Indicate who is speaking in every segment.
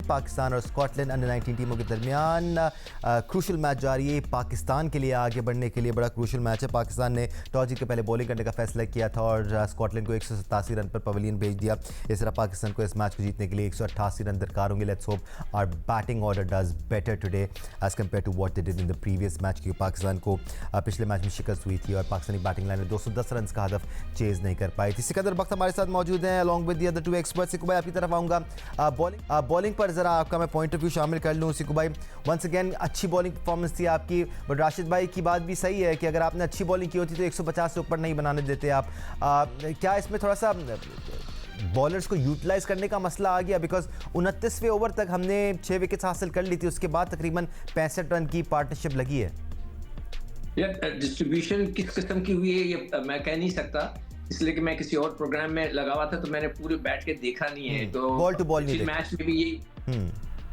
Speaker 1: पाकिस्तान और Scotland under 19 टीमों के दरमियान क्रूशल मैच जारी है। पाकिस्तान के लिए आगे बढ़ने के लिए बड़ा क्रूशल मैच है। पाकिस्तान ने टॉस जीत के पहले बॉलिंग करने का फैसला किया था और स्कॉटलैंड को 187 रन पर पवेलियन भेज दिया। इस तरह पाकिस्तान को इस मैच को जीतने के लिए 188 रन दरकार होंगे। Let's hope our batting order does better today as compared to what they did in the previous match, क्योंकि पाकिस्तान को पिछले मैच में शिकस्त हुई थी और पाकिस्तानी बैटिंग लाइन में 210 रन का हदफ चेज नहीं कर पाई थी। सिकंदर बख्त हमारे साथ मौजूद हैं along with the other two experts. Siku भाई आपकी तरफ आऊँगा, बॉलिंग पर ज़रा आपका मैं पॉइंट ऑफ व्यू शामिल कर लूँ। सिकू भाई, वंस अगेन अच्छी बॉलिंग परफॉर्मेंस थी आपकी, बट राशिद भाई की बात भी सही है कि अगर आपने अच्छी बॉलिंग की होती तो 150 से ऊपर नहीं बनाने देते आप। क्या इसमें थोड़ा सा बॉलर्स को यूटिलाइज करने का मसला आ गया? बिकॉज 29वें ओवर तक हमने 6 विकेट्स हासिल कर ली थी, उसके बाद तकरीबन 65 रन की पार्टनरशिप लगी है।
Speaker 2: डिस्ट्रीब्यूशन किस किस्म की हुई है ये मैं कह नहीं सकता, इसलिए कि मैं किसी और प्रोग्राम में लगा हुआ था तो मैंने पूरे बैठ के देखा नहीं है। तो
Speaker 1: बॉल टू बॉल नहीं
Speaker 2: मैच में भी यही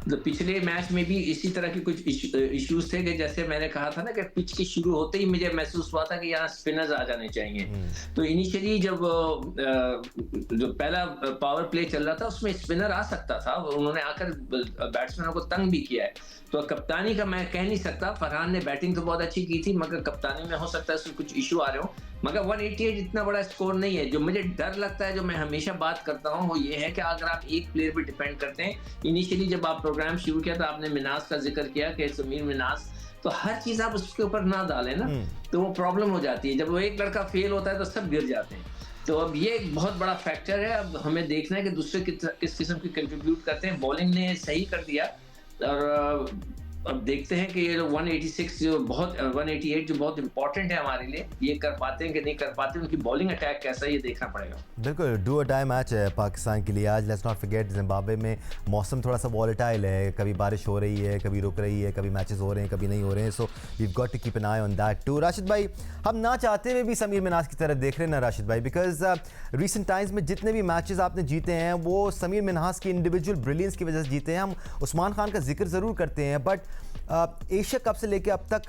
Speaker 2: तो पिछले मैच में भी इसी तरह के कुछ इश्यूज थे कि जैसे मैंने कहा था ना कि पिच के शुरू होते ही मुझे महसूस हुआ था कि यहाँ स्पिनर्स आ जाने चाहिए। तो इनिशियली जब जो पहला पावर प्ले चल रहा था उसमें स्पिनर आ सकता था, उन्होंने आकर बैट्समैनों को तंग भी किया है। तो कप्तानी का मैं कह नहीं सकता, फरहान ने बैटिंग तो बहुत अच्छी की थी मगर कप्तानी में हो सकता है उसमें कुछ इशू आ रहे हो। मगर 188 इतना बड़ा स्कोर नहीं है। जो मुझे डर लगता है, जो मैं हमेशा बात करता हूँ, वो ये है कि अगर आप एक प्लेयर पे डिपेंड करते हैं। इनिशियली जब आप प्रोग्राम शुरू किया तो आपने मिनास का जिक्र किया कि समीर मिनास, तो हर चीज आप उसके ऊपर ना डालें ना, तो वो प्रॉब्लम हो जाती है। जब वो एक लड़का फेल होता है तो सब गिर जाते हैं। तो अब ये एक बहुत बड़ा फैक्टर है। अब हमें देखना है कि दूसरे किस किस्म की कंट्रीब्यूट करते हैं। बॉलिंग ने सही कर दिया और अब देखते हैं कि ये 186 जो बहुत 188 जो बहुत इंपॉर्टेंट है हमारे लिए, ये कर पाते हैं कि नहीं कर पाते, उनकी बॉलिंग अटैक कैसा है ये देखना पड़ेगा।
Speaker 1: बिल्कुल डू और डाई मैच है पाकिस्तान के लिए आज। लेट्स नॉट फॉरगेट जिम्बाब्वे में मौसम थोड़ा सा वॉलेटाइल है, कभी बारिश हो रही है, कभी रुक रही है, कभी मैचेस हो रहे हैं, कभी नहीं हो रहे हैं। So we got to keep an eye on that too. Rashid भाई, हम ना चाहते हुए भी समीर मिनास की तरफ देख रहे हैं ना राशिद भाई, बिकॉज रिसेंट टाइम्स में जितने भी मैचेस आपने जीते हैं वो समीर मिनास की इंडिविजुअल ब्रिलियंस की वजह से जीते हैं। हम उस्मान खान का जिक्र ज़रूर करते हैं, बट एशिया कप से लेकर अब तक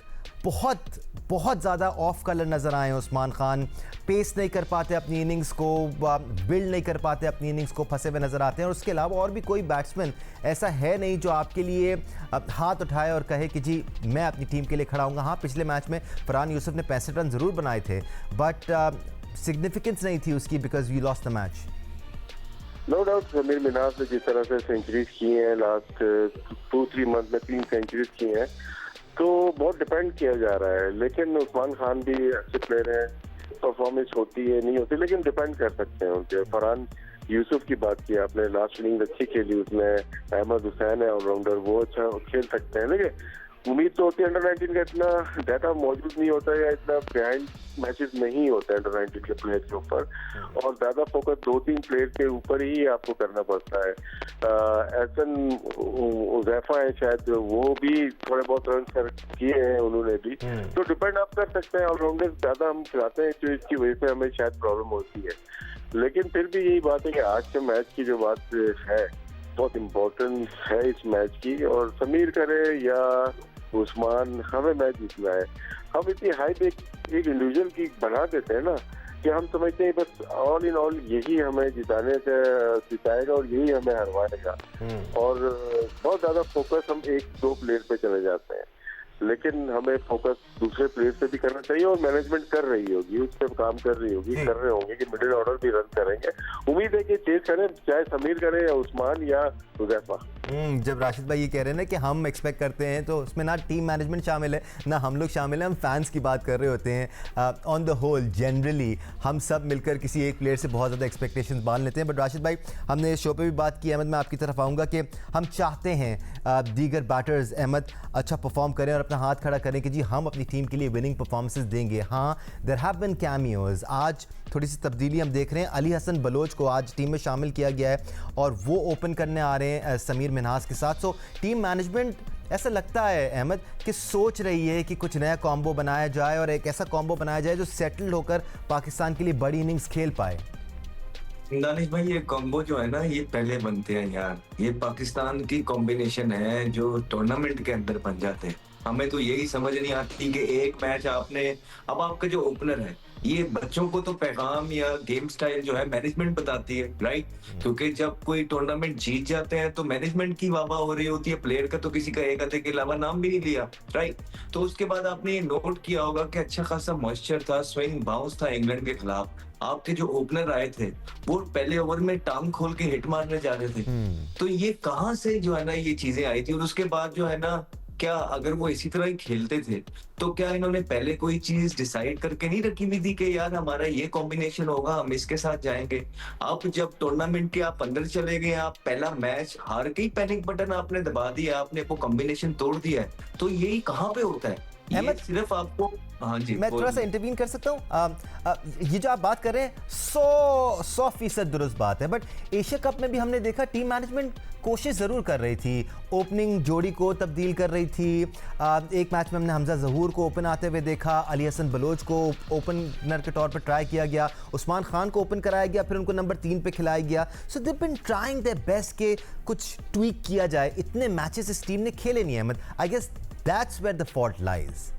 Speaker 1: बहुत ज़्यादा ऑफ कलर नज़र आए हैं उस्मान खान। पेस नहीं कर पाते अपनी इनिंग्स को, बिल्ड नहीं कर पाते अपनी इनिंग्स को, फंसे हुए नज़र आते हैं। और उसके अलावा और भी कोई बैट्समैन ऐसा है नहीं जो आपके लिए हाथ उठाए और कहे कि जी मैं अपनी टीम के लिए खड़ा हूँगा। हाँ, पिछले मैच में फरहान यूसुफ ने 65 रन ज़रूर बनाए थे, बट सिग्निफिकेंस नहीं थी उसकी because we lost the match.
Speaker 3: No doubt Sameer Minhas ने जिस तरह से सेंचुरीज की हैं लास्ट 2-3 मंथ में 3 सेंचुरीज की हैं, तो बहुत डिपेंड किया जा रहा है। लेकिन उस्मान खान भी अच्छे प्लेयर हैं, परफॉर्मेंस होती है नहीं होती, लेकिन डिपेंड कर सकते हैं उनके। फरहान यूसुफ की बात की आपने, लास्ट इनिंग अच्छी खेली उसने। अहमद हुसैन है ऑलराउंडर, वो अच्छा खेल सकते हैं। लेकिन उम्मीद तो होती है अंडर 19 का इतना डाटा मौजूद नहीं होता है या इतना बिहाइंड मैचेस नहीं होता है अंडर 19 के प्लेयर के ऊपर, और ज्यादा फोकस 2-3 प्लेयर के ऊपर ही आपको करना पड़ता है। एहसन उज़ैफा है शायद, वो भी थोड़े बहुत रन किए हैं उन्होंने भी, तो डिपेंड आप कर सकते हैं। ऑलराउंडर ज्यादा हम खिलाते हैं तो इसकी वजह से हमें शायद प्रॉब्लम होती है। लेकिन फिर भी यही बात है कि आज के मैच की जो बात है बहुत इम्पोर्टेंट है इस मैच की, और समीर करे या उस्मान, हमें मैच जीतना है। हम इतनी हाइप एक इंडिविजुअल की बना देते हैं ना कि हम समझते हैं बस ऑल इन ऑल यही हमें जिताएगा और यही हमें हरवाएगा, और बहुत ज्यादा फोकस हम 1-2 प्लेयर पे चले जाते हैं। लेकिन हमें फोकस दूसरे प्लेयर पे भी करना चाहिए, और मैनेजमेंट कर रही होगी, उस पर काम कर रही होगी, कर रहे होंगे कि मिडिल ऑर्डर भी रन करेंगे। उम्मीद है कि चेज करें, चाहे समीर करे या उस्मान या हुज़ैफा।
Speaker 1: जब राशिद भाई ये कह रहे हैं ना कि हम एक्सपेक्ट करते हैं, तो उसमें ना टीम मैनेजमेंट शामिल है ना हम लोग शामिल हैं, हम फैंस की बात कर रहे होते हैं। ऑन द होल जनरली हम सब मिलकर किसी एक प्लेयर से बहुत ज़्यादा एक्सपेक्टेशंस बांध लेते हैं। बट राशिद भाई, हमने इस शो पे भी बात की, अहमद मैं आपकी तरफ आऊँगा, कि हम चाहते हैं दीगर बैटर्स अहमद अच्छा परफॉर्म करें और अपना हाथ खड़ा करें कि जी हम अपनी टीम के लिए विनिंग परफॉर्मेंसेस देंगे। हाँ, देयर हैव बीन कैमियोज। आज थोड़ी सी तब्दीली हम देख रहे हैं, अली हसन बलोच को आज टीम में शामिल किया गया है और वो ओपन करने आ रहे हैं समीर मिन्हास के साथ। सो टीम मैनेजमेंट ऐसा लगता है अहमद कि सोच रही है कि कुछ नया कॉम्बो बनाया जाए और एक ऐसा कॉम्बो बनाया जाए जो सेटल्ड होकर पाकिस्तान के लिए बड़ी इनिंग्स खेल पाए।
Speaker 4: दानिश भाई, ये कॉम्बो जो है ना, ये पहले बनते हैं यार। ये पाकिस्तान की कॉम्बिनेशन है जो टूर्नामेंट के अंदर बन जाते हैं। हमें तो यही समझ नहीं आती कि एक मैच आपने, अब आपका जो ओपनर है ये बच्चों को तो पैगाम या गेम स्टाइल जो है मैनेजमेंट बताती है, राइट? क्योंकि जब कोई टूर्नामेंट जीत जाते हैं तो मैनेजमेंट की वाह-वाह हो रही होती है, प्लेयर का तो किसी का एक आधे के अलावा नाम भी नहीं लिया, राइट? तो उसके बाद आपने ये नोट किया होगा कि अच्छा खासा मॉइस्चर था, स्विंग बाउंस था इंग्लैंड के खिलाफ। आपके जो ओपनर आए थे वो पहले ओवर में टांग खोल के हिट मारने जा रहे थे। तो ये कहाँ से जो है ना ये चीजें आई थी? और उसके बाद जो है ना, क्या अगर वो इसी तरह ही खेलते थे तो क्या इन्होंने पहले कोई चीज डिसाइड करके नहीं रखी हुई थी कि यार हमारा ये कॉम्बिनेशन होगा, हम इसके साथ जाएंगे? आप जब टूर्नामेंट के आप अंदर चले गए, आप पहला मैच हार के ही पैनिक बटन आपने दबा दिया, आपने वो कॉम्बिनेशन तोड़ दिया है, तो यही कहाँ पे होता है? ये
Speaker 1: अहमद,
Speaker 4: सिर्फ आपको, हाँ जी,
Speaker 1: मैं थोड़ा सा इंटरवीन कर सकता हूँ? ये जो आप बात कर रहे हैं 100% दुरुस्त बात है, बट एशिया कप में भी हमने देखा टीम मैनेजमेंट कोशिश ज़रूर कर रही थी, ओपनिंग जोड़ी को तब्दील कर रही थी। एक मैच में हमने हमजा ज़हूर को ओपन आते हुए देखा, अली हसन बलोच को ओपनर के तौर पर ट्राई किया गया, उस्मान खान को ओपन कराया गया, फिर उनको नंबर 3 पे खिलाया गया। So they been trying their best के कुछ ट्वीक किया जाए। इतने मैचेस इस टीम ने खेले नहीं Ahmed. I guess that's where the fault lies.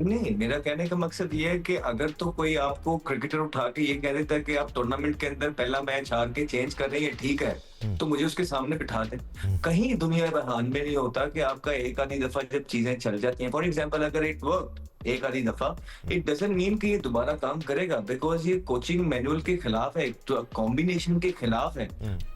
Speaker 4: नहीं, मेरा कहने का मकसद ये है कि अगर तो कोई आपको क्रिकेटर उठा के ये कह देता है कि आप टूर्नामेंट के अंदर पहला मैच हार के चेंज कर रहे हैं, ठीक है, तो मुझे उसके सामने बिठा दें। कहीं दुनिया बहान में नहीं होता कि आपका एक आधी दफा जब चीजें चल जाती हैं, फॉर एग्जांपल अगर इट वर्क एक आधी दफा, इट डजंट मीन कि ये दोबारा काम करेगा, बिकॉज ये कोचिंग मैनुअल के खिलाफ है, कॉम्बिनेशन के खिलाफ है।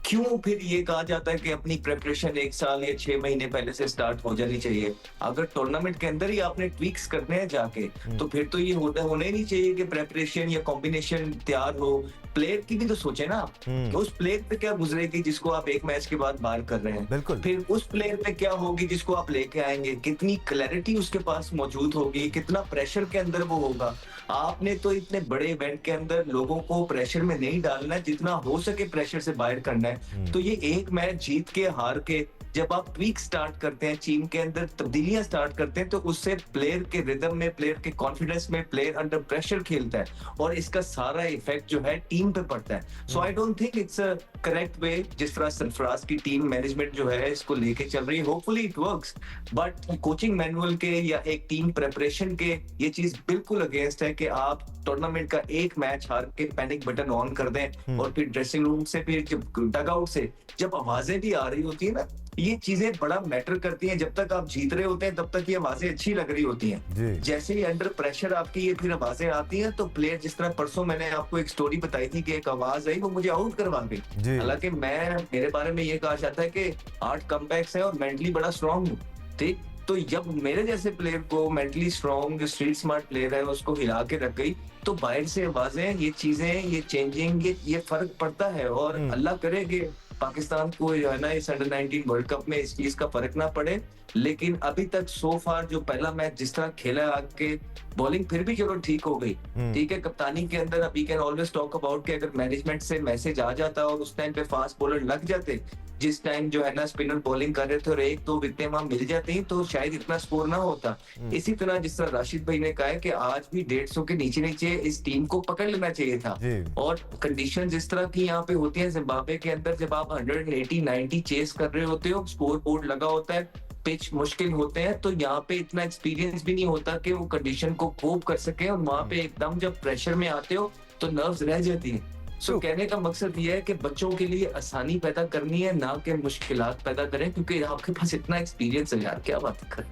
Speaker 4: क्यों फिर ये कहा जाता है कि अपनी प्रेपरेशन 1 साल या 6 महीने पहले से स्टार्ट हो जानी चाहिए? अगर टूर्नामेंट के अंदर ही आपने ट्वीक्स करने हैं जाके, तो फिर तो ये होना ही नहीं चाहिए कि प्रेपरेशन या कॉम्बिनेशन तैयार हो। प्लेयर की भी तो सोचे ना, कि उस प्लेयर पे क्या गुजरेगी जिसको आप एक मैच के बाद बाहर कर रहे हैं,
Speaker 1: बिल्कुल।
Speaker 4: फिर उस प्लेयर पे क्या होगी जिसको आप लेके आएंगे, कितनी क्लैरिटी उसके पास मौजूद होगी, कितना प्रेशर के अंदर वो होगा। आपने तो इतने बड़े इवेंट के अंदर लोगों को प्रेशर में नहीं डालना है, जितना हो सके प्रेशर से बाहर करना है। तो ये एक मैच जीत के हार के जब आप ट्वीक स्टार्ट करते हैं, टीम के अंदर तब्दीलियां स्टार्ट करते हैं, तो उससे प्लेयर के रिदम में, प्लेयर के कॉन्फिडेंस में, प्लेयर अंडर प्रेशर खेलता है और इसका सारा इफेक्ट जो है टीम पे पड़ता है। So I don't think it's a correct way जिस तरह सरफराज की टीम मैनेजमेंट जो है इसको लेके चल रही है। Hopefully it works, but coaching manual के या एक टीम प्रेपरेशन के ये चीज बिल्कुल अगेंस्ट है कि आप टूर्नामेंट का एक मैच हार के पैनिक बटन ऑन कर दें और फिर ड्रेसिंग रूम से, फिर जब डग आउट से जब आवाजें भी आ रही होती है ना, ये चीजें बड़ा मैटर करती हैं। जब तक आप जीत रहे होते हैं तब तक ये आवाजें अच्छी लग रही होती हैं, जैसे ही अंडर प्रेशर आपकी ये फिर आवाजें आती हैं, तो प्लेयर, जिस तरह परसों मैंने आपको एक स्टोरी बताई थी कि एक आवाज आई वो मुझे आउट करवा गई, हालांकि मेरे बारे में ये कहा जाता है कि 8 कमबैक्स है और मेंटली बड़ा स्ट्रांग हूँ, ठीक। तो जब मेरे जैसे प्लेयर को मेंटली स्ट्रांग, जो स्ट्रीट स्मार्ट प्लेयर है, उसको हिला के रख गई, तो बाहर से आवाजें, ये चीजें, ये चेंजिंग, ये फर्क पड़ता है। और अल्लाह करे कि पाकिस्तान को जो है ना इस अंडर 19 वर्ल्ड कप में इस चीज का फर्क ना पड़े, लेकिन अभी तक सो फार जो पहला मैच जिस तरह खेला आके, बॉलिंग फिर भी चलो ठीक हो गई, ठीक है। कप्तानी के अंदर we can always talk about कि अगर मैनेजमेंट से मैसेज आ जाता और उस टाइम पे फास्ट बॉलर लग जाते, जिस टाइम जो है ना स्पिनर बॉलिंग कर रहे थे और 1-2 विकेटें वहां मिल जाती, तो शायद इतना स्कोर ना होता। इसी तरह जिस तरह राशिद भाई ने कहा है कि आज भी 150 के नीचे नीचे इस टीम को पकड़ लेना चाहिए था। और कंडीशन जिस तरह की यहाँ पे होती है जिम्बाब्वे के अंदर, जब आप 180-90 चेस कर रहे होते हो, स्कोर बोर्ड लगा होता है, पिच मुश्किल होते हैं, तो यहाँ पे इतना एक्सपीरियंस भी नहीं होता कि वो कंडीशन को कोप कर सके। और वहां पे एकदम जब प्रेशर में आते हो तो नर्व्स रह जाती हैं। सो कहने का मकसद ये है कि बच्चों के लिए आसानी पैदा करनी है, ना कि मुश्किलात पैदा करें, क्योंकि आपके पास इतना एक्सपीरियंस है यार, क्या बात कर